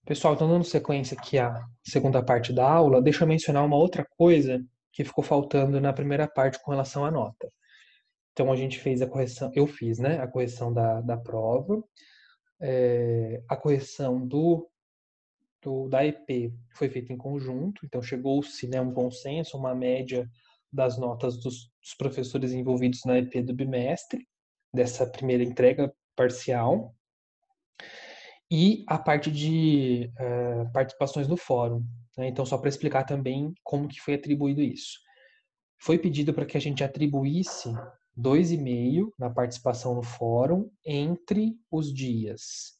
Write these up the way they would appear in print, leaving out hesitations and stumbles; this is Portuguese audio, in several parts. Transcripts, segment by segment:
Pessoal, então dando sequência aqui à segunda parte da aula, deixa eu mencionar uma outra coisa que ficou faltando na primeira parte com relação à nota. Então a gente fez a correção, eu fiz, né, a correção da prova, a correção da EP foi feita em conjunto, então chegou-se, né, um consenso, uma média das notas dos professores envolvidos na EP do bimestre, dessa primeira entrega parcial, e a parte de participações no fórum, né? Então, só para explicar também como que foi atribuído isso. Foi pedido para que a gente atribuísse 2,5 na participação no fórum entre os dias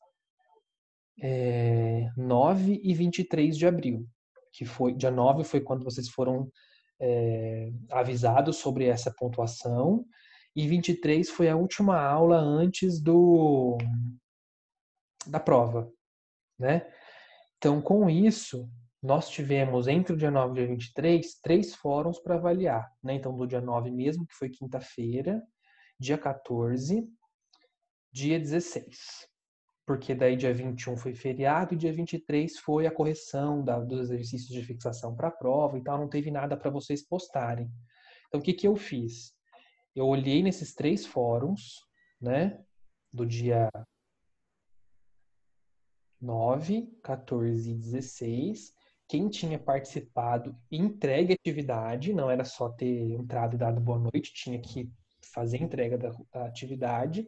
9 e 23 de abril, que foi dia 9 foi quando vocês foram avisados sobre essa pontuação, e 23 foi a última aula antes da prova, né? Então, com isso, nós tivemos entre o dia 9 e o dia 23, três fóruns para avaliar, né? Então, do dia 9 mesmo, que foi quinta-feira, dia 14, dia 16. Porque daí dia 21 foi feriado e dia 23 foi a correção dos exercícios de fixação para a prova e tal, não teve nada para vocês postarem. Então, o que que eu fiz? Eu olhei nesses três fóruns, né? Do dia 9, 14 e 16. Quem tinha participado entregue a atividade, não era só ter entrado e dado boa noite, tinha que fazer a entrega da atividade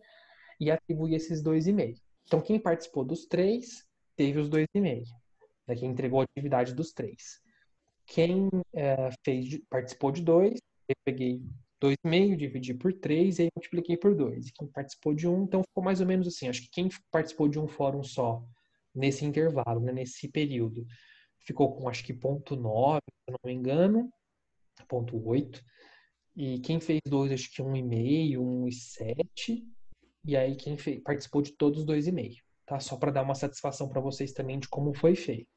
e atribuir esses 2,5. Então, quem participou dos três, teve os 2,5. Né? Quem entregou a atividade dos três. Quem participou de dois, eu peguei 2,5, dividi por 3 e aí multipliquei por 2. Quem participou de um, então ficou mais ou menos assim. Acho que quem participou de um fórum só, nesse intervalo, né, nesse período, ficou com acho que ponto 9, se eu não me engano, ponto 8. E quem fez dois, acho que 1,5, 1,7. E aí quem participou de todos 2,5. Tá? Só para dar uma satisfação para vocês também de como foi feito.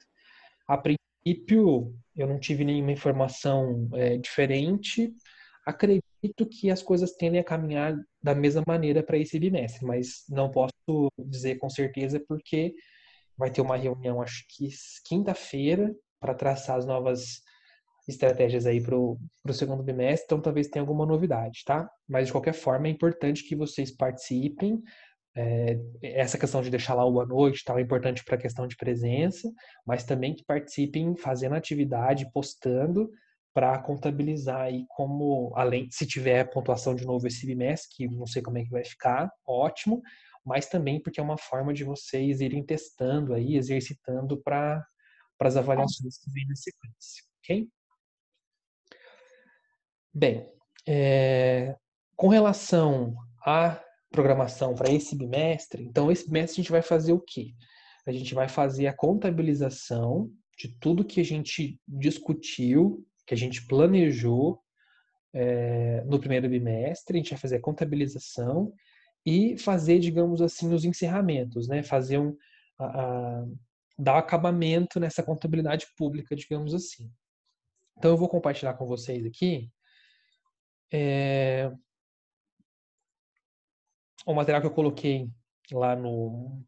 A princípio, eu não tive nenhuma informação diferente. Acredito que as coisas tendem a caminhar da mesma maneira para esse bimestre, mas não posso dizer com certeza porque vai ter uma reunião, acho que quinta-feira, para traçar as novas estratégias aí para o segundo bimestre, então talvez tenha alguma novidade, tá? Mas de qualquer forma é importante que vocês participem. Essa questão de deixar lá o boa noite tal, é importante para a questão de presença, mas também que participem fazendo atividade, postando, para contabilizar aí como, além, se tiver pontuação de novo esse bimestre, que não sei como é que vai ficar, ótimo, mas também porque é uma forma de vocês irem testando aí, exercitando para as avaliações que vêm na sequência, ok? Bem, com relação à programação para esse bimestre, então esse bimestre a gente vai fazer o quê? A gente vai fazer a contabilização de tudo que a gente discutiu, que a gente planejou no primeiro bimestre, a gente vai fazer a contabilização e fazer, digamos assim, os encerramentos, né? Fazer dar acabamento nessa contabilidade pública, digamos assim. Então eu vou compartilhar com vocês aqui o material que eu coloquei lá no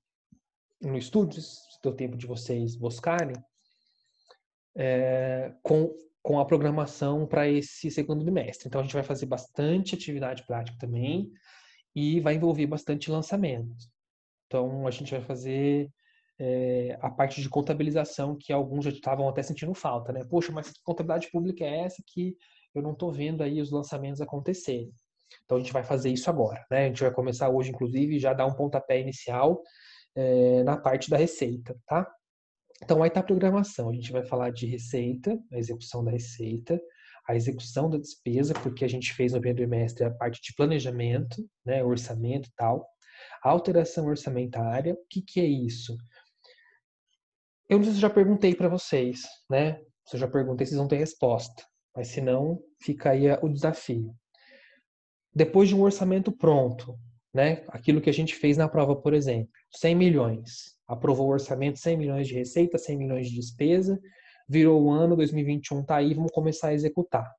Estúdios, se deu tempo de vocês buscarem, com a programação para esse segundo bimestre. Então a gente vai fazer bastante atividade prática também e vai envolver bastante lançamento. Então a gente vai fazer a parte de contabilização que alguns já estavam até sentindo falta, né? Poxa, mas que contabilidade pública é essa que eu não estou vendo aí os lançamentos acontecerem? Então a gente vai fazer isso agora, né? A gente vai começar hoje, inclusive, já dar um pontapé inicial na parte da receita, tá? Então aí está a programação. A gente vai falar de receita, a execução da receita, a execução da despesa, porque a gente fez no primeiro trimestre a parte de planejamento, né, orçamento e tal. A alteração orçamentária, o que que é isso? Eu não sei se eu já perguntei para vocês, né? Se eu já perguntei, vocês vão ter resposta. Mas se não, fica aí o desafio. Depois de um orçamento pronto, né? Aquilo que a gente fez na prova, por exemplo, 100 milhões. Aprovou o orçamento, 100 milhões de receita, 100 milhões de despesa. Virou o ano, 2021 tá aí, vamos começar a executar.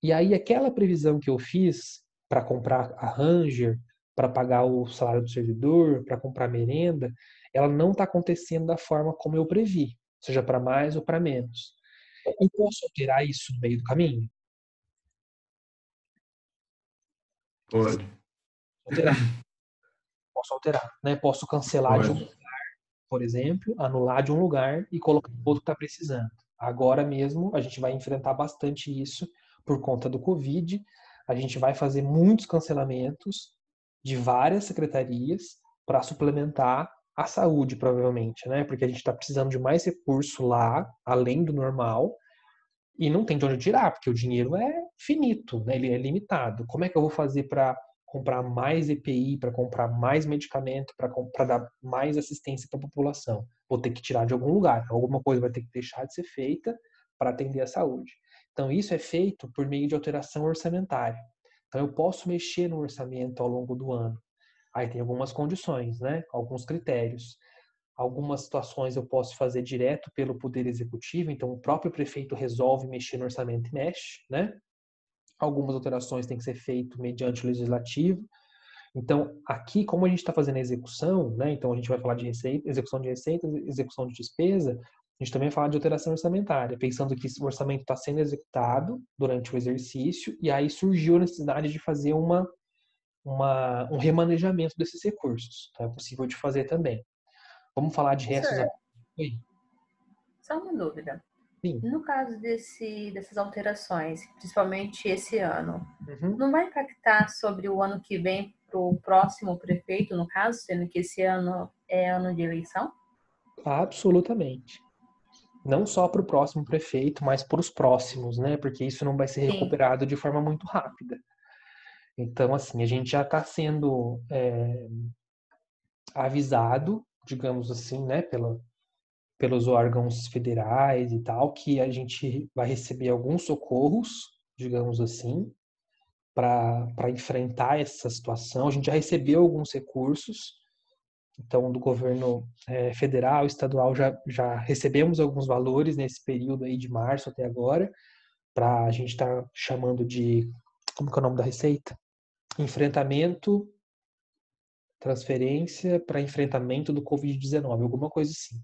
E aí aquela previsão que eu fiz para comprar a Ranger, para pagar o salário do servidor, para comprar merenda, ela não está acontecendo da forma como eu previ, seja para mais ou para menos. Eu posso alterar isso no meio do caminho? Pode. Alterar. Posso alterar, né? Posso cancelar de um, Pode. por exemplo, anular de um lugar e colocar outro que está precisando. Agora mesmo a gente vai enfrentar bastante isso por conta do Covid. A gente vai fazer muitos cancelamentos de várias secretarias para suplementar a saúde, provavelmente, né? Porque a gente está precisando de mais recurso lá, além do normal, e não tem de onde tirar, porque o dinheiro é finito, né? Ele é limitado. Como é que eu vou fazer para comprar mais EPI, para comprar mais medicamento, para dar mais assistência para a população? Vou ter que tirar de algum lugar. Alguma coisa vai ter que deixar de ser feita para atender a saúde. Então, isso é feito por meio de alteração orçamentária. Então, eu posso mexer no orçamento ao longo do ano. Aí tem algumas condições, né? Alguns critérios. Algumas situações eu posso fazer direto pelo Poder Executivo, então o próprio prefeito resolve mexer no orçamento e mexe, né? Algumas alterações têm que ser feitas mediante o Legislativo. Então, aqui, como a gente está fazendo a execução, né? Então a gente vai falar de receita, execução de receitas, execução de despesa, a gente também vai falar de alteração orçamentária, pensando que o orçamento está sendo executado durante o exercício e aí surgiu a necessidade de fazer um remanejamento desses recursos. Então, é possível de fazer também. Vamos falar de restos. Professor, Oi? só uma dúvida. Sim. No caso dessas alterações, principalmente esse ano, Uhum. não vai impactar sobre o ano que vem para o próximo prefeito, no caso, sendo que esse ano é ano de eleição? Absolutamente. Não só para o próximo prefeito, mas para os próximos, né? Porque isso não vai ser Sim. recuperado de forma muito rápida. Então, assim, a gente já está sendo avisado, digamos assim, né, pelos órgãos federais e tal, que a gente vai receber alguns socorros, digamos assim, para enfrentar essa situação. A gente já recebeu alguns recursos, então do governo federal, estadual, já recebemos alguns valores nesse período aí de março até agora, para a gente estar chamando de, como que é o nome da receita? Enfrentamento, transferência para enfrentamento do Covid-19, alguma coisa assim.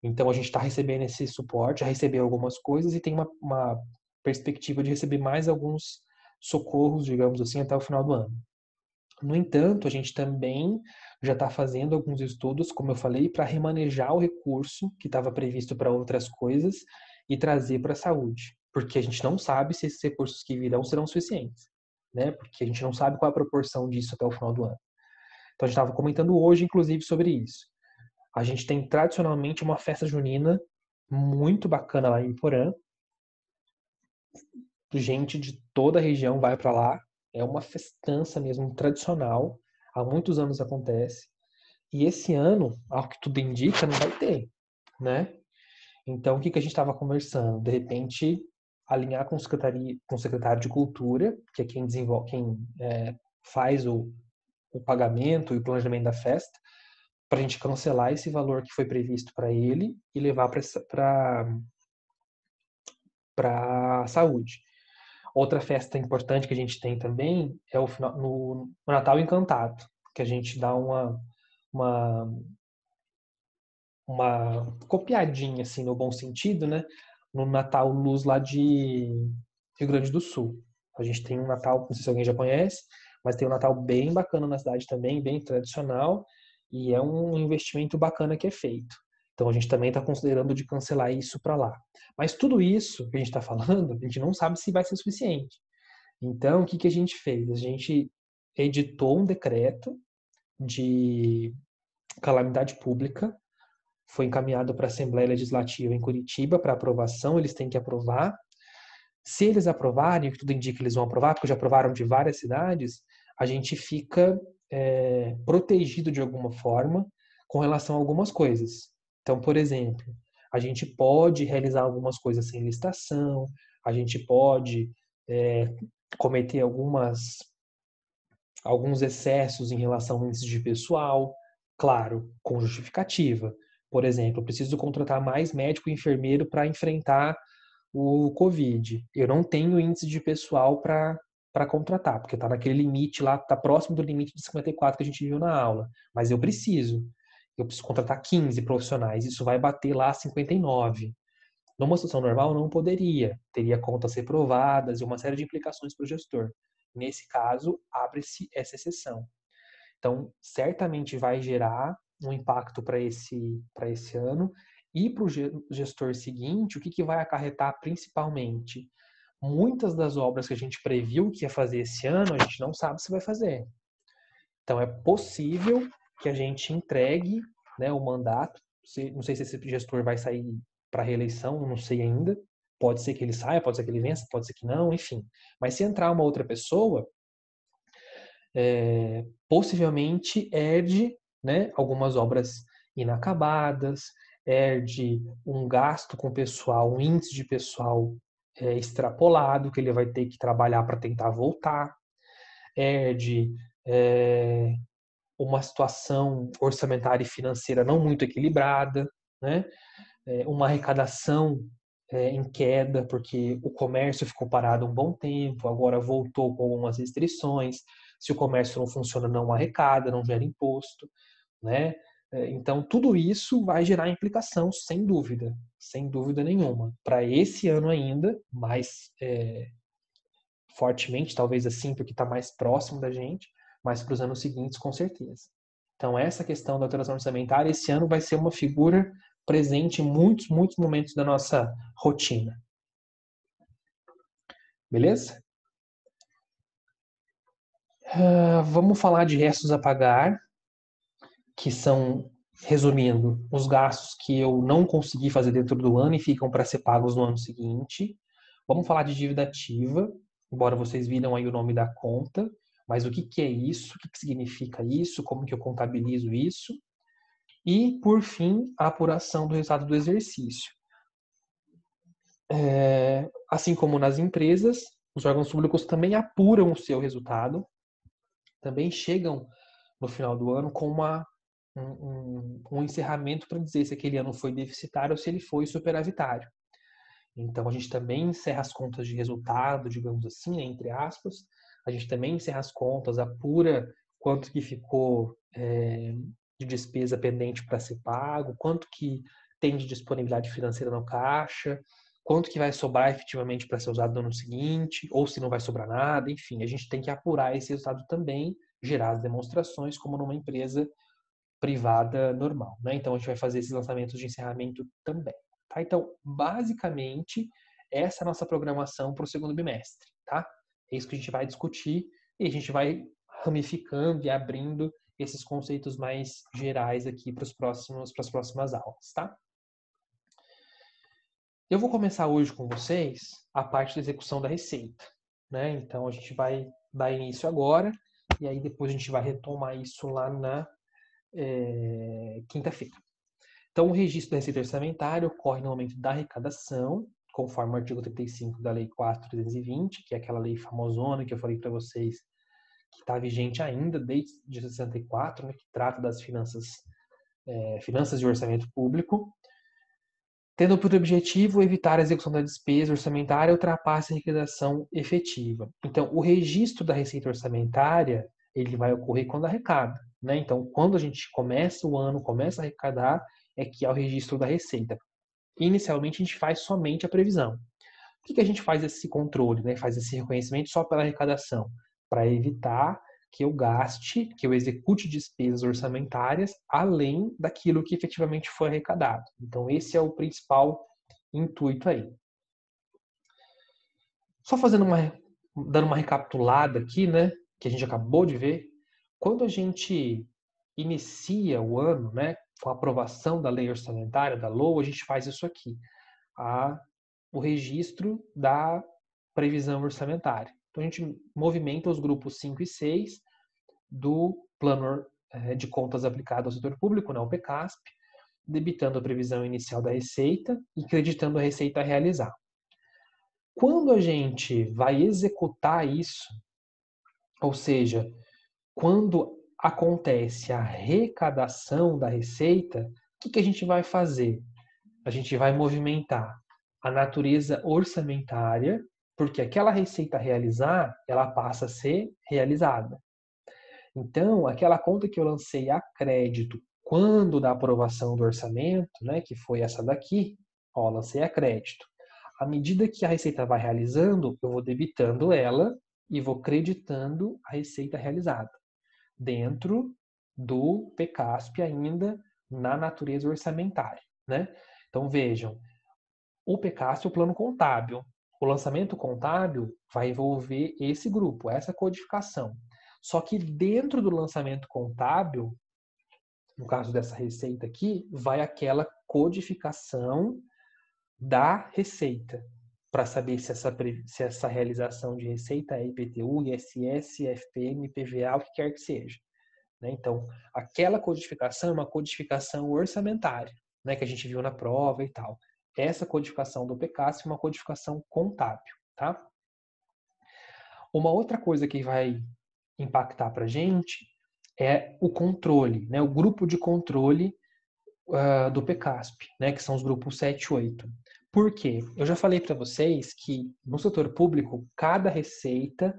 Então a gente está recebendo esse suporte, já recebeu algumas coisas e tem uma perspectiva de receber mais alguns socorros, digamos assim, até o final do ano. No entanto, a gente também já está fazendo alguns estudos, como eu falei, para remanejar o recurso que estava previsto para outras coisas e trazer para a saúde, porque a gente não sabe se esses recursos que virão serão suficientes, né? Porque a gente não sabe qual é a proporção disso até o final do ano. Então a gente estava comentando hoje, inclusive, sobre isso. A gente tem tradicionalmente uma festa junina muito bacana lá em Porã. Gente de toda a região vai para lá. É uma festança mesmo tradicional. Há muitos anos acontece. E esse ano, ao que tudo indica, não vai ter, né? Então, o que a gente estava conversando? De repente, alinhar com o secretário de Cultura, que é quem desenvolve, faz o pagamento e o planejamento da festa, para a gente cancelar esse valor que foi previsto para ele e levar para a saúde. Outra festa importante que a gente tem também é no Natal Encantado, que a gente dá uma, uma copiadinha, assim, no bom sentido, né? No Natal Luz lá de Rio Grande do Sul. A gente tem um Natal, não sei se alguém já conhece, mas tem um Natal bem bacana na cidade também, bem tradicional, e é um investimento bacana que é feito. Então a gente também está considerando de cancelar isso para lá. Mas tudo isso que a gente está falando, a gente não sabe se vai ser suficiente. Então, o que a gente fez? A gente editou um decreto de calamidade pública, foi encaminhado para a Assembleia Legislativa em Curitiba para aprovação, eles têm que aprovar. Se eles aprovarem, o que tudo indica que eles vão aprovar, porque já aprovaram de várias cidades, a gente fica protegido de alguma forma com relação a algumas coisas. Então, por exemplo, a gente pode realizar algumas coisas sem licitação, a gente pode cometer alguns excessos em relação ao índice de pessoal, claro, com justificativa. Por exemplo, eu preciso contratar mais médico e enfermeiro para enfrentar o Covid. Eu não tenho índice de pessoal para contratar, porque está naquele limite lá, está próximo do limite de 54 que a gente viu na aula. Mas eu preciso. eu preciso contratar 15 profissionais, isso vai bater lá 59. Numa situação normal, não poderia. Teria contas reprovadas e uma série de implicações para o gestor. Nesse caso, abre-se essa exceção. Então, certamente vai gerar um impacto para esse ano. E para o gestor seguinte, o que vai acarretar principalmente? Muitas das obras que a gente previu que ia fazer esse ano, a gente não sabe se vai fazer. Então, é possível que a gente entregue, né, o mandato. Não sei se esse gestor vai sair para reeleição, não sei ainda. Pode ser que ele saia, pode ser que ele vença, pode ser que não, enfim. Mas se entrar uma outra pessoa, possivelmente herde, né, algumas obras inacabadas, herde um gasto com pessoal, um índice de pessoal extrapolado, que ele vai ter que trabalhar para tentar voltar, herde uma situação orçamentária e financeira não muito equilibrada, né? Uma arrecadação em queda, porque o comércio ficou parado um bom tempo, agora voltou com algumas restrições. Se o comércio não funciona, não arrecada, não gera imposto, né? Então, tudo isso vai gerar implicação, sem dúvida nenhuma. Para esse ano ainda, mais fortemente, talvez assim, porque está mais próximo da gente, mas para os anos seguintes, com certeza. Então, essa questão da alteração orçamentária, esse ano vai ser uma figura presente em muitos, muitos momentos da nossa rotina. Beleza? Vamos falar de restos a pagar, que são, resumindo, os gastos que eu não consegui fazer dentro do ano e ficam para ser pagos no ano seguinte. Vamos falar de dívida ativa, embora vocês viram aí o nome da conta, mas o que é isso? O que significa isso? Como que eu contabilizo isso? E, por fim, a apuração do resultado do exercício. Assim como nas empresas, os órgãos públicos também apuram o seu resultado, também chegam no final do ano com um encerramento para dizer se aquele ano foi deficitário ou se ele foi superavitário. Então, a gente também encerra as contas de resultado, digamos assim, né, entre aspas. A gente também encerra as contas, apura quanto que ficou de despesa pendente para ser pago, quanto que tem de disponibilidade financeira no caixa, quanto que vai sobrar efetivamente para ser usado no ano seguinte, ou se não vai sobrar nada, enfim. A gente tem que apurar esse resultado também, gerar as demonstrações, como numa empresa privada normal, né? Então, a gente vai fazer esses lançamentos de encerramento também. Tá? Então, basicamente, essa é a nossa programação para o segundo bimestre. Tá? É isso que a gente vai discutir e a gente vai ramificando e abrindo esses conceitos mais gerais aqui para as próximas aulas. Tá? Eu vou começar hoje com vocês a parte da execução da receita. Né? Então, a gente vai dar início agora e aí depois a gente vai retomar isso lá na quinta-feira. Então, o registro da receita orçamentária ocorre no momento da arrecadação, conforme o artigo 35 da Lei 4.320, que é aquela lei famosona que eu falei para vocês, que está vigente ainda desde 64, né, que trata das finanças de orçamento público, tendo por objetivo evitar a execução da despesa orçamentária ultrapasse a arrecadação efetiva. Então, o registro da receita orçamentária, ele vai ocorrer quando arrecada, né? Então, quando a gente começa o ano, começa a arrecadar, é que há o registro da receita. Inicialmente, a gente faz somente a previsão. Por que a gente faz esse controle, né? Faz esse reconhecimento só pela arrecadação? Para evitar que eu gaste, que eu execute despesas orçamentárias além daquilo que efetivamente foi arrecadado. Então, esse é o principal intuito aí. Só dando uma recapitulada aqui, né? Que a gente acabou de ver. Quando a gente inicia o ano, né? Com a aprovação da lei orçamentária, da LOA, a gente faz isso aqui. O registro da previsão orçamentária. Então, a gente movimenta os grupos 5 e 6 do plano de contas aplicado ao setor público, né, o PCASP, debitando a previsão inicial da receita e creditando a receita a realizar. Quando a gente vai executar isso, ou seja, quando acontece a arrecadação da receita, o que a gente vai fazer? A gente vai movimentar a natureza orçamentária, porque aquela receita a realizar, ela passa a ser realizada. Então, aquela conta que eu lancei a crédito quando da aprovação do orçamento, né, que foi essa daqui, ó, lancei a crédito. À medida que a receita vai realizando, eu vou debitando ela e vou creditando a receita realizada, dentro do PCASP ainda na natureza orçamentária, né? Então vejam, o PCASP é o plano contábil. O lançamento contábil vai envolver esse grupo, essa codificação. Só que dentro do lançamento contábil, no caso dessa receita aqui, vai aquela codificação da receita, para saber se essa realização de receita é IPTU, ISS, FPM, PVA, o que quer que seja. Né? Então, aquela codificação é uma codificação orçamentária, né, que a gente viu na prova e tal. Essa codificação do PCASP é uma codificação contábil. Tá? Uma outra coisa que vai impactar para a gente é o controle, né, o grupo de controle do PCASP, né, que são os grupos 7 e 8. Por quê? Eu já falei para vocês que no setor público, cada receita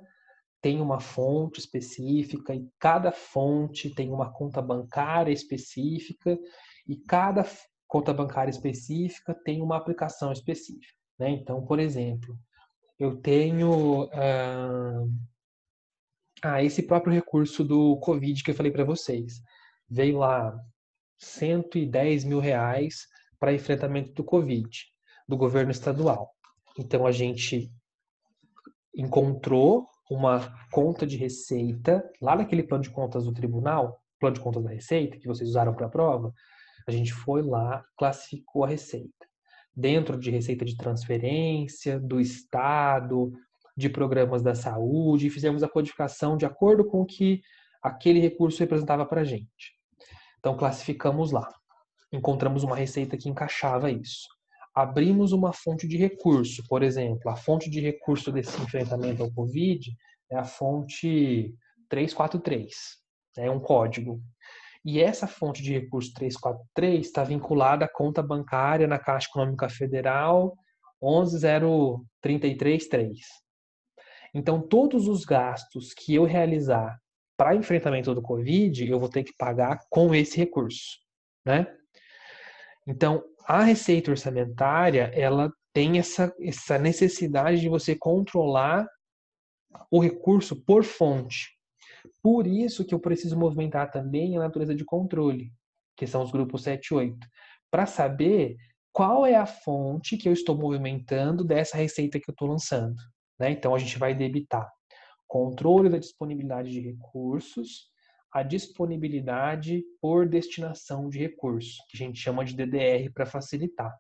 tem uma fonte específica e cada fonte tem uma conta bancária específica e cada conta bancária específica tem uma aplicação específica. Né? Então, por exemplo, eu tenho esse próprio recurso do Covid que eu falei para vocês. Veio lá R$110 mil para enfrentamento do Covid, do governo estadual. Então, a gente encontrou uma conta de receita lá naquele plano de contas do tribunal, plano de contas da receita, que vocês usaram para a prova. A gente foi lá, classificou a receita. Dentro de receita de transferência, do Estado, de programas da saúde, e fizemos a codificação de acordo com o que aquele recurso representava para a gente. Então, classificamos lá. Encontramos uma receita que encaixava isso. Abrimos uma fonte de recurso, por exemplo, a fonte de recurso desse enfrentamento ao Covid é a fonte 343, é um código. E essa fonte de recurso 343 está vinculada à conta bancária na Caixa Econômica Federal 110333. Então, todos os gastos que eu realizar para enfrentamento do Covid, eu vou ter que pagar com esse recurso, né? Então, a receita orçamentária, ela tem essa necessidade de você controlar o recurso por fonte. Por isso que eu preciso movimentar também a natureza de controle, que são os grupos 7 e 8, para saber qual é a fonte que eu estou movimentando dessa receita que eu estou lançando. Né? Então, a gente vai debitar controle da disponibilidade de recursos, a disponibilidade por destinação de recursos, que a gente chama de DDR para facilitar.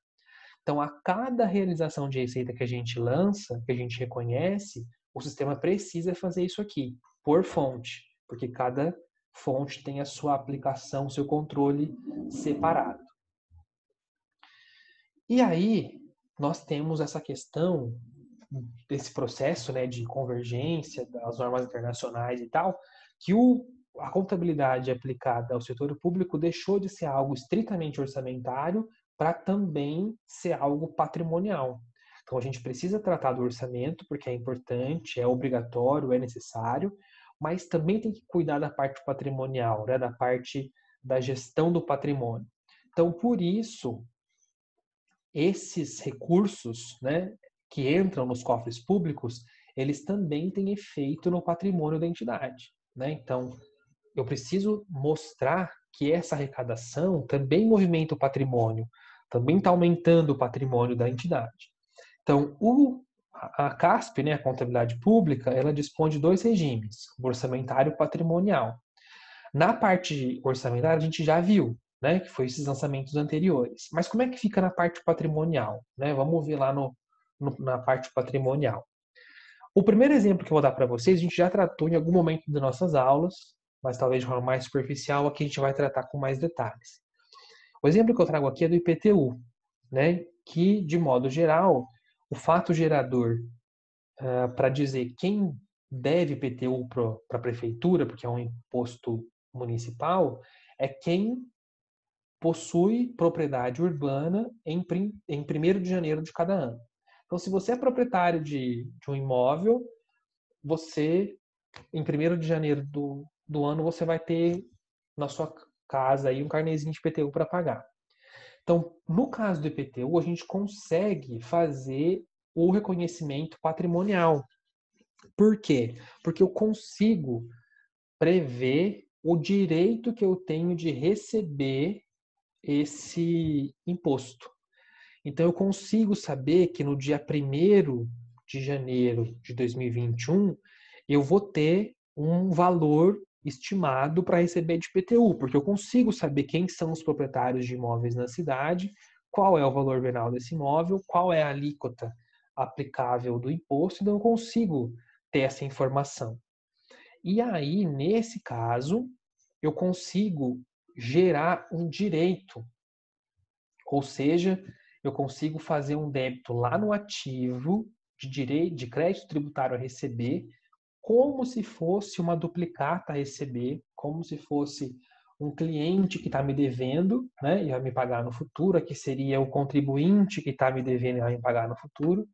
Então, a cada realização de receita que a gente lança, que a gente reconhece, o sistema precisa fazer isso aqui, por fonte, porque cada fonte tem a sua aplicação, seu controle separado. E aí, nós temos essa questão desse processo, né, de convergência das normas internacionais e tal, que a contabilidade aplicada ao setor público deixou de ser algo estritamente orçamentário para também ser algo patrimonial. Então, a gente precisa tratar do orçamento, porque é importante, é obrigatório, é necessário, mas também tem que cuidar da parte patrimonial, né, da parte da gestão do patrimônio. Então, por isso, esses recursos, né, que entram nos cofres públicos, eles também têm efeito no patrimônio da entidade. Né? Então, eu preciso mostrar que essa arrecadação também movimenta o patrimônio, também está aumentando o patrimônio da entidade. Então, a CASP, né, a Contabilidade Pública, ela dispõe de dois regimes, o orçamentário e o patrimonial. Na parte orçamentária, a gente já viu, né, que foi esses lançamentos anteriores. Mas como é que fica na parte patrimonial? Né? Vamos ver lá na parte patrimonial. O primeiro exemplo que eu vou dar para vocês, a gente já tratou em algum momento das nossas aulas, mas talvez de forma mais superficial, aqui a gente vai tratar com mais detalhes. O exemplo que eu trago aqui é do IPTU, né, que, de modo geral, o fato gerador para dizer quem deve IPTU para a prefeitura, porque é um imposto municipal, é quem possui propriedade urbana em 1º de janeiro de cada ano. Então, se você é proprietário de um imóvel, você, em 1º de janeiro do ano, você vai ter na sua casa aí um carnezinho de IPTU para pagar. Então, no caso do IPTU, a gente consegue fazer o reconhecimento patrimonial. Por quê? Porque eu consigo prever o direito que eu tenho de receber esse imposto. Então, eu consigo saber que no dia 1º de janeiro de 2021, eu vou ter um valor estimado para receber de IPTU, porque eu consigo saber quem são os proprietários de imóveis na cidade, qual é o valor venal desse imóvel, qual é a alíquota aplicável do imposto, então eu consigo ter essa informação. E aí, nesse caso, eu consigo gerar um direito, ou seja, eu consigo fazer um débito lá no ativo de direito de crédito tributário a receber, como se fosse uma duplicata a receber, como se fosse um cliente que está me devendo, né, e vai me pagar no futuro, aqui seria o contribuinte que está me devendo e vai me pagar no futuro,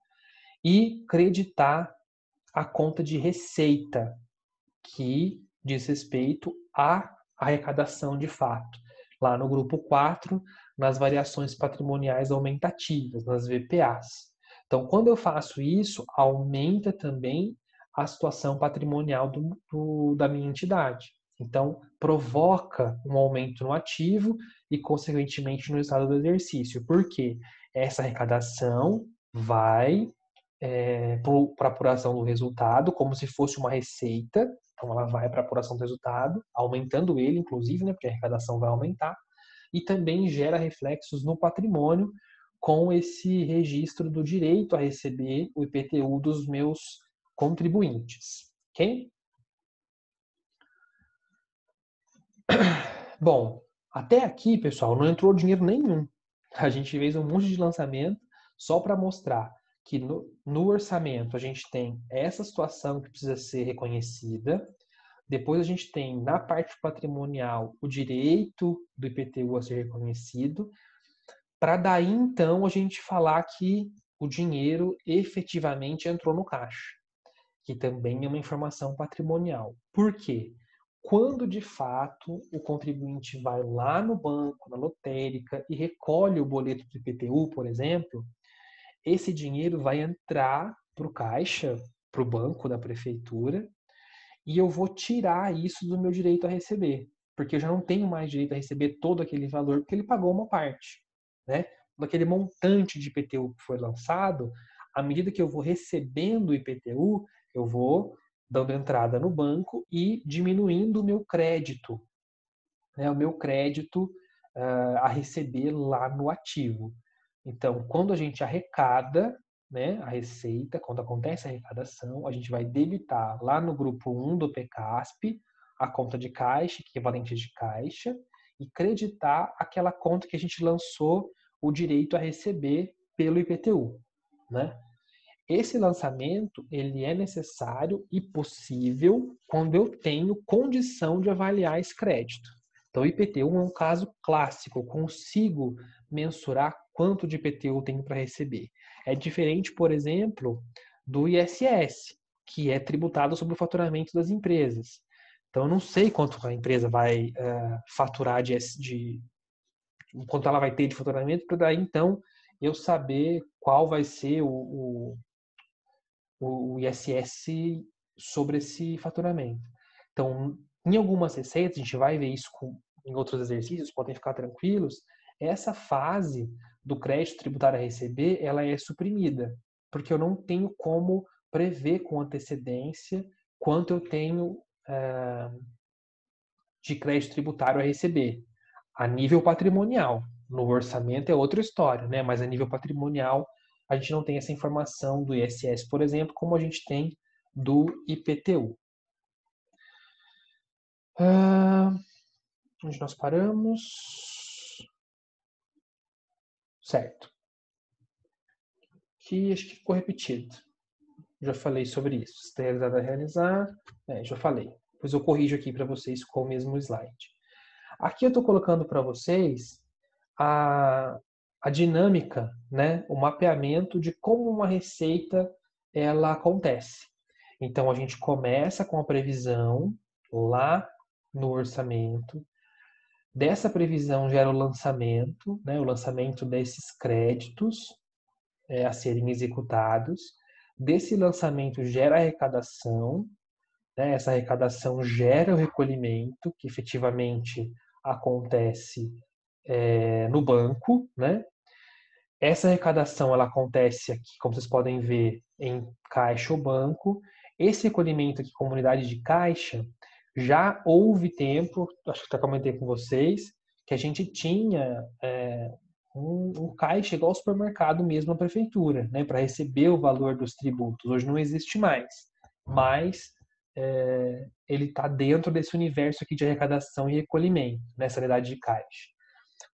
e creditar a conta de receita, que diz respeito à arrecadação de fato. Lá no grupo 4, nas variações patrimoniais aumentativas, nas VPAs. Então, quando eu faço isso, aumenta também a situação patrimonial da minha entidade. Então, provoca um aumento no ativo e, consequentemente, no estado do exercício. Por quê? Essa arrecadação vai para apuração do resultado, como se fosse uma receita. Então, ela vai para apuração do resultado, aumentando ele, inclusive, né, porque a arrecadação vai aumentar. E também gera reflexos no patrimônio com esse registro do direito a receber o IPTU dos meus contribuintes. Ok? Bom, até aqui, pessoal, não entrou dinheiro nenhum. A gente fez um monte de lançamento só para mostrar que no orçamento a gente tem essa situação que precisa ser reconhecida. Depois a gente tem, na parte patrimonial, o direito do IPTU a ser reconhecido, para daí então a gente falar que o dinheiro efetivamente entrou no caixa, que também é uma informação patrimonial. Por quê? Quando de fato o contribuinte vai lá no banco, na lotérica e recolhe o boleto do IPTU, por exemplo, esse dinheiro vai entrar para o caixa, para o banco da prefeitura, e eu vou tirar isso do meu direito a receber, porque eu já não tenho mais direito a receber todo aquele valor, porque ele pagou uma parte, né? Daquele montante de IPTU que foi lançado, à medida que eu vou recebendo o IPTU, eu vou dando entrada no banco e diminuindo o meu crédito, né? O meu crédito a receber lá no ativo. Então, quando a gente arrecada, né, a receita, quando acontece a arrecadação, a gente vai debitar lá no grupo 1 do PCASP a conta de caixa, equivalente de caixa, e creditar aquela conta que a gente lançou o direito a receber pelo IPTU, né? Esse lançamento, ele é necessário e possível quando eu tenho condição de avaliar esse crédito. Então, o IPTU é um caso clássico, eu consigo mensurar quanto de IPTU eu tenho para receber. É diferente, por exemplo, do ISS, que é tributado sobre o faturamento das empresas. Então, eu não sei quanto a empresa vai faturar quanto ela vai ter de faturamento, para daí, então, eu saber qual vai ser o ISS sobre esse faturamento. Então, em algumas receitas, a gente vai ver isso em outros exercícios, podem ficar tranquilos, essa fase do crédito tributário a receber, ela é suprimida, porque eu não tenho como prever com antecedência quanto eu tenho de crédito tributário a receber. A nível patrimonial, no orçamento é outra história, né? Mas a nível patrimonial, a gente não tem essa informação do ISS, por exemplo, como a gente tem do IPTU. Onde nós paramos? Certo. Aqui acho que ficou repetido. Já falei sobre isso. Se está realizado a realizar. Já falei. Depois eu corrijo aqui para vocês com o mesmo slide. Aqui eu estou colocando para vocês a dinâmica, né? O mapeamento de como uma receita ela acontece. Então, a gente começa com a previsão lá no orçamento. Dessa previsão gera o lançamento, né, o lançamento desses créditos a serem executados. Desse lançamento gera arrecadação, né, essa arrecadação gera o recolhimento, que efetivamente acontece no banco, né? Essa arrecadação ela acontece aqui, como vocês podem ver, em caixa ou banco. Esse recolhimento aqui, comunidade de caixa, já houve tempo, acho que já comentei com vocês, que a gente tinha um caixa igual ao supermercado mesmo na prefeitura, né, para receber o valor dos tributos. Hoje não existe mais, mas ele está dentro desse universo aqui de arrecadação e recolhimento, nessa unidade de caixa.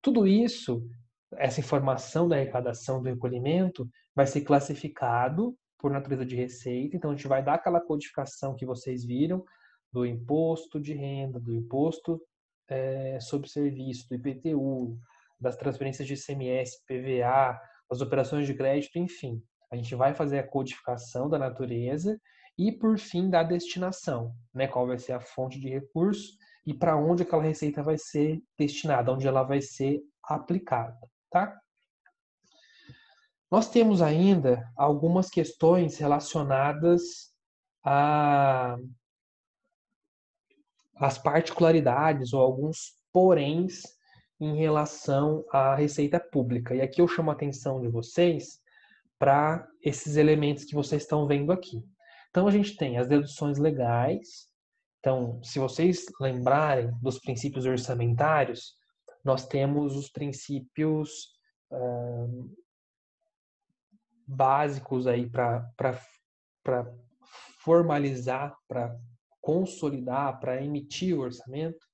Tudo isso, essa informação da arrecadação do recolhimento, vai ser classificado por natureza de receita. Então, a gente vai dar aquela codificação que vocês viram do imposto de renda, do imposto sobre serviço, do IPTU, das transferências de ICMS, PVA, das operações de crédito, enfim. A gente vai fazer a codificação da natureza e, por fim, da destinação, né? Qual vai ser a fonte de recurso e para onde aquela receita vai ser destinada, onde ela vai ser aplicada, tá? Nós temos ainda algumas questões relacionadas às particularidades ou alguns poréns em relação à receita pública. E aqui eu chamo a atenção de vocês para esses elementos que vocês estão vendo aqui. Então, a gente tem as deduções legais. Então, se vocês lembrarem dos princípios orçamentários, nós temos os princípios básicos aí para formalizar, para consolidar, para emitir o orçamento.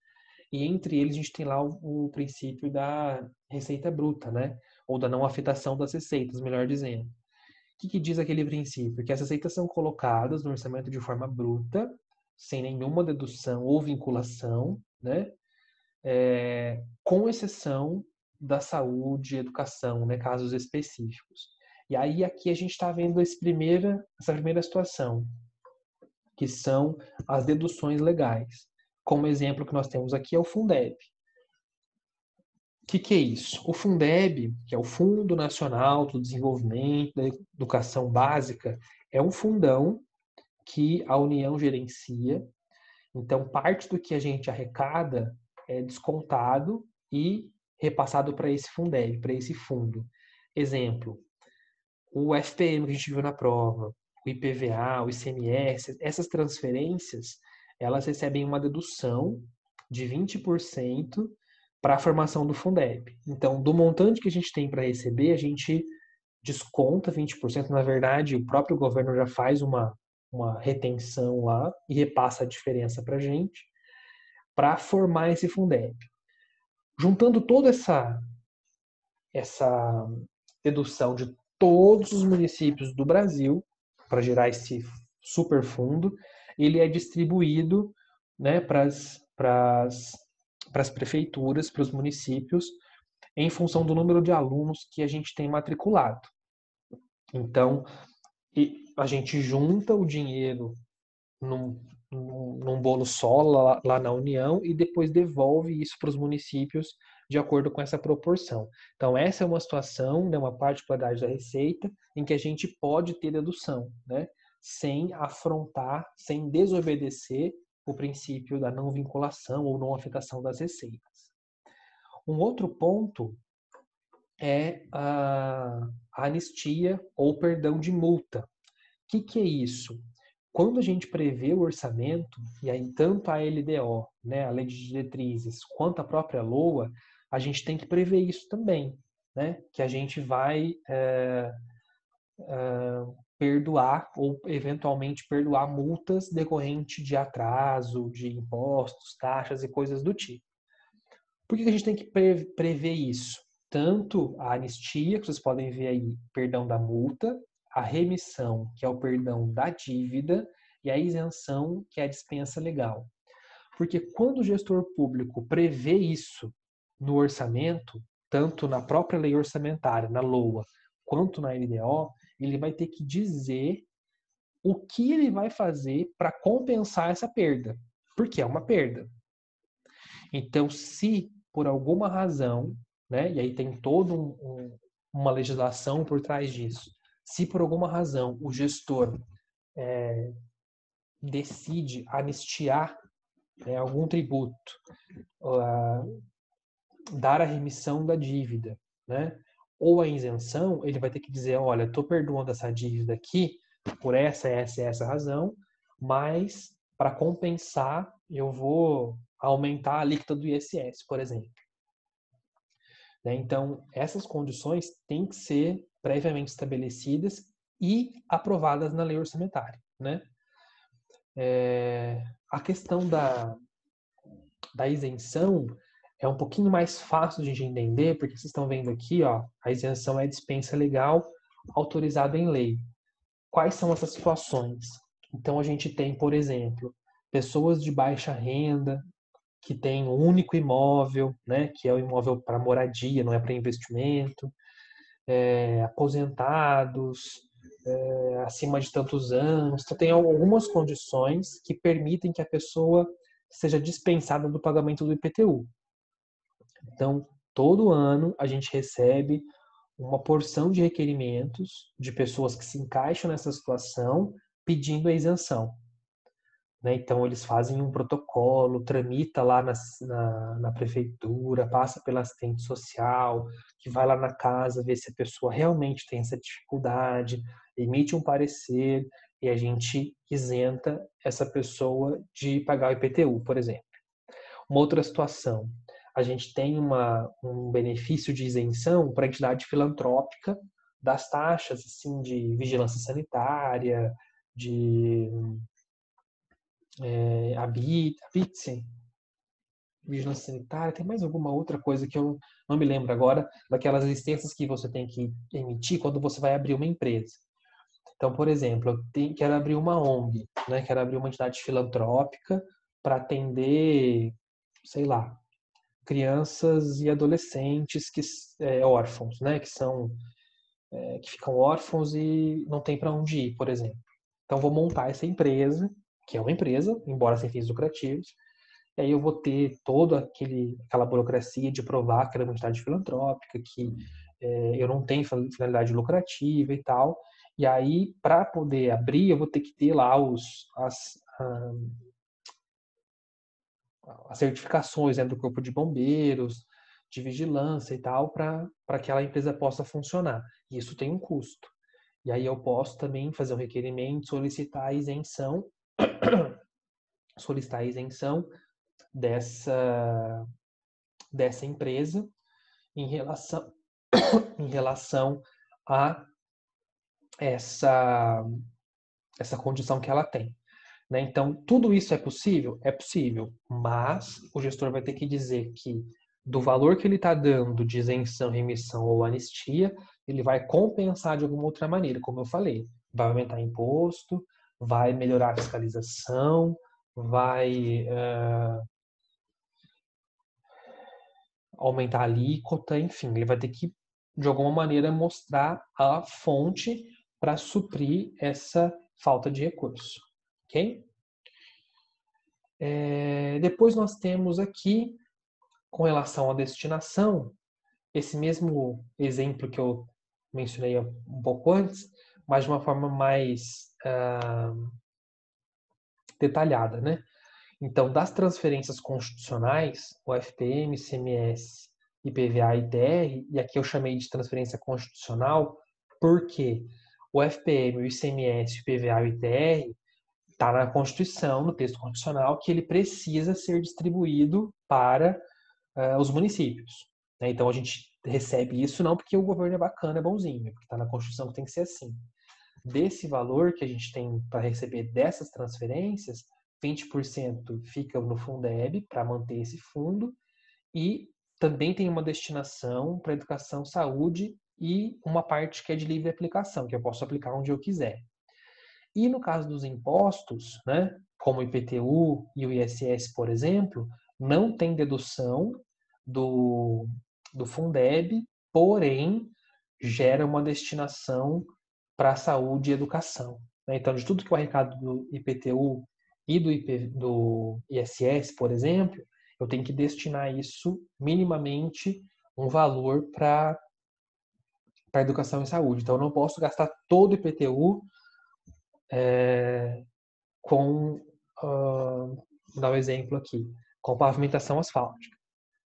E entre eles a gente tem lá o princípio da receita bruta, né? Ou da não afetação das receitas, melhor dizendo. O que diz aquele princípio? Que as receitas são colocadas no orçamento de forma bruta, sem nenhuma dedução ou vinculação, né? Com exceção da saúde e educação, né? Casos específicos. E aí aqui a gente está vendo essa primeira situação, que são as deduções legais. Como exemplo que nós temos aqui é o Fundeb. O que é isso? O Fundeb, que é o Fundo Nacional do Desenvolvimento da Educação Básica, é um fundão que a União gerencia. Então, parte do que a gente arrecada é descontado e repassado para esse Fundeb, para esse fundo. Exemplo, o FPM que a gente viu na prova, o IPVA, o ICMS, essas transferências, elas recebem uma dedução de 20% para a formação do Fundeb. Então, do montante que a gente tem para receber, a gente desconta 20%. Na verdade, o próprio governo já faz uma retenção lá e repassa a diferença para a gente para formar esse Fundeb. Juntando toda essa dedução de todos os municípios do Brasil para gerar esse superfundo, ele é distribuído, né, para as prefeituras, para os municípios, em função do número de alunos que a gente tem matriculado. Então, a gente junta o dinheiro num bolo só lá na União e depois devolve isso para os municípios de acordo com essa proporção. Então, essa é uma situação, né, uma particularidade da Receita, em que a gente pode ter dedução, né, sem afrontar, sem desobedecer o princípio da não vinculação ou não afetação das receitas. Um outro ponto é a anistia ou perdão de multa. O que é isso? Quando a gente prevê o orçamento, e aí tanto a LDO, né, a Lei de Diretrizes, quanto a própria LOA, a gente tem que prever isso também, né, que a gente vai perdoar ou eventualmente perdoar multas decorrentes de atraso, de impostos, taxas e coisas do tipo. Por que a gente tem que prever isso? Tanto a anistia, que vocês podem ver aí, perdão da multa, a remissão, que é o perdão da dívida, e a isenção, que é a dispensa legal. Porque quando o gestor público prevê isso no orçamento, tanto na própria lei orçamentária, na LOA, quanto na LDO, ele vai ter que dizer o que ele vai fazer para compensar essa perda, porque é uma perda. Então, se por alguma razão, né? E aí tem toda uma legislação por trás disso. Se por alguma razão o gestor decide anistiar, né, algum tributo, dar a remissão da dívida, né? Ou a isenção, ele vai ter que dizer, olha, estou perdoando essa dívida aqui por essa razão, mas para compensar eu vou aumentar a alíquota do ISS, por exemplo. Né? Então, essas condições têm que ser previamente estabelecidas e aprovadas na lei orçamentária, né? A questão da isenção é um pouquinho mais fácil de entender, porque vocês estão vendo aqui, ó, a isenção é dispensa legal autorizada em lei. Quais são essas situações? Então, a gente tem, por exemplo, pessoas de baixa renda, que têm um único imóvel, né, que é o imóvel para moradia, não é para investimento, aposentados, acima de tantos anos. Então, tem algumas condições que permitem que a pessoa seja dispensada do pagamento do IPTU. Então, todo ano a gente recebe uma porção de requerimentos de pessoas que se encaixam nessa situação pedindo a isenção. Né? Então, eles fazem um protocolo, tramita lá na prefeitura, passa pela assistente social, que vai lá na casa ver se a pessoa realmente tem essa dificuldade, emite um parecer e a gente isenta essa pessoa de pagar o IPTU, por exemplo. Uma outra situação, a gente tem um benefício de isenção para a entidade filantrópica das taxas assim, de vigilância sanitária, de Abitse, vigilância sanitária, tem mais alguma outra coisa que eu não me lembro agora, daquelas licenças que você tem que emitir quando você vai abrir uma empresa. Então, por exemplo, quero abrir uma ONG, né? Quero abrir uma entidade filantrópica para atender, sei lá, crianças e adolescentes órfãos, né? Que ficam órfãos e não tem para onde ir, por exemplo. Então, vou montar essa empresa, que é uma empresa, embora sem fins lucrativos, e aí eu vou ter toda aquela burocracia de provar que era uma entidade filantrópica, que eu não tenho finalidade lucrativa e tal. E aí, para poder abrir, eu vou ter que ter lá as certificações, né, do Corpo de Bombeiros, de vigilância e tal, para que aquela empresa possa funcionar. E isso tem um custo. E aí eu posso também fazer um requerimento, solicitar a isenção dessa empresa em relação a essa condição que ela tem. Né? Então, tudo isso é possível? É possível, mas o gestor vai ter que dizer que do valor que ele está dando de isenção, remissão ou anistia, ele vai compensar de alguma outra maneira, como eu falei. Vai aumentar imposto, vai melhorar a fiscalização, vai aumentar a alíquota, enfim, ele vai ter que, de alguma maneira, mostrar a fonte para suprir essa falta de recurso. Ok? Depois nós temos aqui, com relação à destinação, esse mesmo exemplo que eu mencionei um pouco antes, mas de uma forma mais detalhada, né? Então, das transferências constitucionais, o FPM, ICMS, IPVA e ITR, e aqui eu chamei de transferência constitucional, porque o FPM, o ICMS, o IPVA e o ITR está na Constituição, no texto constitucional, que ele precisa ser distribuído para os municípios. Né? Então, a gente recebe isso não porque o governo é bacana, é bonzinho, porque está na Constituição que tem que ser assim. Desse valor que a gente tem para receber dessas transferências, 20% fica no Fundeb para manter esse fundo e também tem uma destinação para educação, saúde e uma parte que é de livre aplicação, que eu posso aplicar onde eu quiser. E no caso dos impostos, né, como o IPTU e o ISS, por exemplo, não tem dedução do Fundeb, porém gera uma destinação para saúde e educação. Né? Então, de tudo que o arrecado do IPTU e do ISS, por exemplo, eu tenho que destinar isso minimamente um valor para educação e saúde. Então, eu não posso gastar todo o IPTU com, vou dar um exemplo aqui, com pavimentação asfáltica.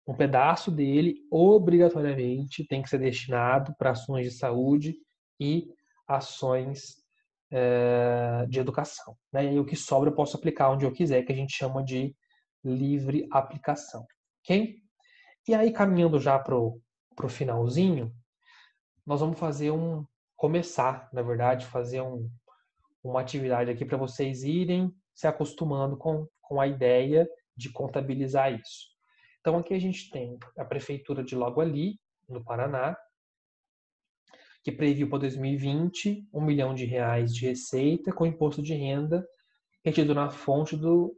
Um pedaço dele, obrigatoriamente, tem que ser destinado para ações de saúde e ações de educação. Né? E o que sobra eu posso aplicar onde eu quiser, que a gente chama de livre aplicação. Ok? E aí, caminhando já para o finalzinho, nós vamos começar, na verdade, fazer uma atividade aqui para vocês irem se acostumando com a ideia de contabilizar isso. Então, aqui a gente tem a Prefeitura de Logo Ali, no Paraná, que previu para 2020 R$ 1 milhão de receita com imposto de renda retido na fonte dos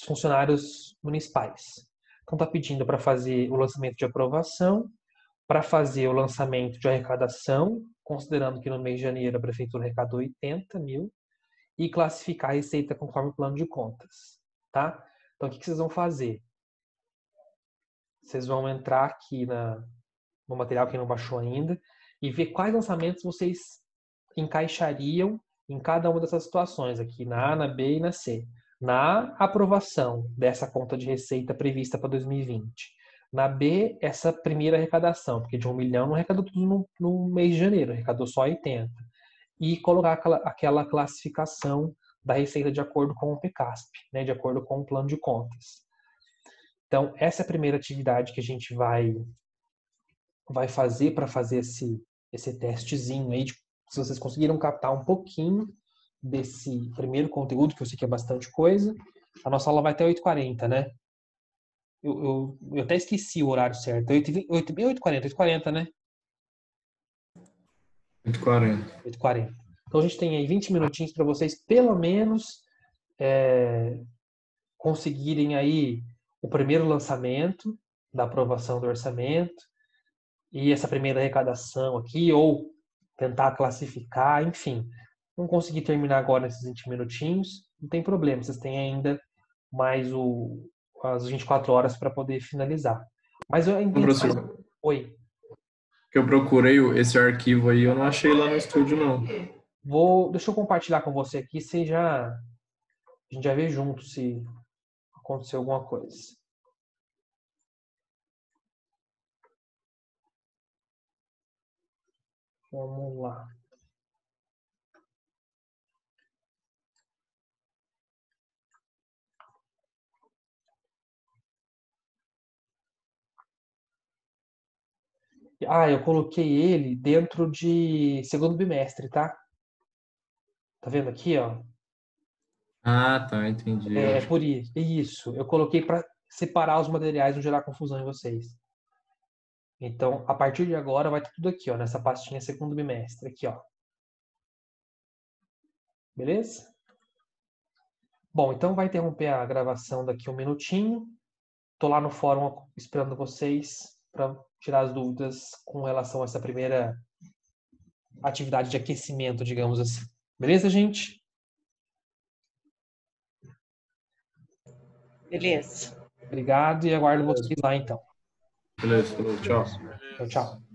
funcionários municipais. Então, está pedindo para fazer o lançamento de aprovação, para fazer o lançamento de arrecadação, considerando que no mês de janeiro a Prefeitura arrecadou 80 mil, e classificar a receita conforme o plano de contas. Tá? Então, o que vocês vão fazer? Vocês vão entrar aqui no material que não baixou ainda e ver quais lançamentos vocês encaixariam em cada uma dessas situações aqui, na A, na B e na C. Na aprovação dessa conta de receita prevista para 2020. Na B, essa primeira arrecadação, porque de 1 milhão não arrecadou tudo no mês de janeiro, arrecadou só 80. E colocar aquela classificação da receita de acordo com o PCASP, né, de acordo com o plano de contas. Então, essa é a primeira atividade que a gente vai fazer para fazer esse testezinho aí, se vocês conseguiram captar um pouquinho desse primeiro conteúdo, que eu sei que é bastante coisa. A nossa aula vai até 8h40, né? Eu até esqueci o horário certo. 8h40, né? 8h40. 8h40. Então a gente tem aí 20 minutinhos para vocês, pelo menos, conseguirem aí o primeiro lançamento da aprovação do orçamento e essa primeira arrecadação aqui, ou tentar classificar, enfim. Não consegui terminar agora nesses 20 minutinhos, não tem problema, vocês têm ainda mais as 24 horas para poder finalizar. Mas a intenção... Professor, Oi. que eu procurei esse arquivo aí, eu não achei lá no estúdio, não. Deixa eu compartilhar com você aqui, a gente já vê junto se aconteceu alguma coisa. Vamos lá. Eu coloquei ele dentro de segundo bimestre, tá? Tá vendo aqui, ó? Ah, tá, entendi. É por isso. Isso. Eu coloquei para separar os materiais, não gerar confusão em vocês. Então, a partir de agora, vai ter tudo aqui, ó, nessa pastinha segundo bimestre, aqui, ó. Beleza? Bom, então vai interromper a gravação daqui um minutinho. Tô lá no fórum esperando vocês para tirar as dúvidas com relação a essa primeira atividade de aquecimento, digamos assim. Beleza, gente? Beleza. Obrigado e aguardo vocês lá, então. Beleza, falou, tchau. Tchau, tchau.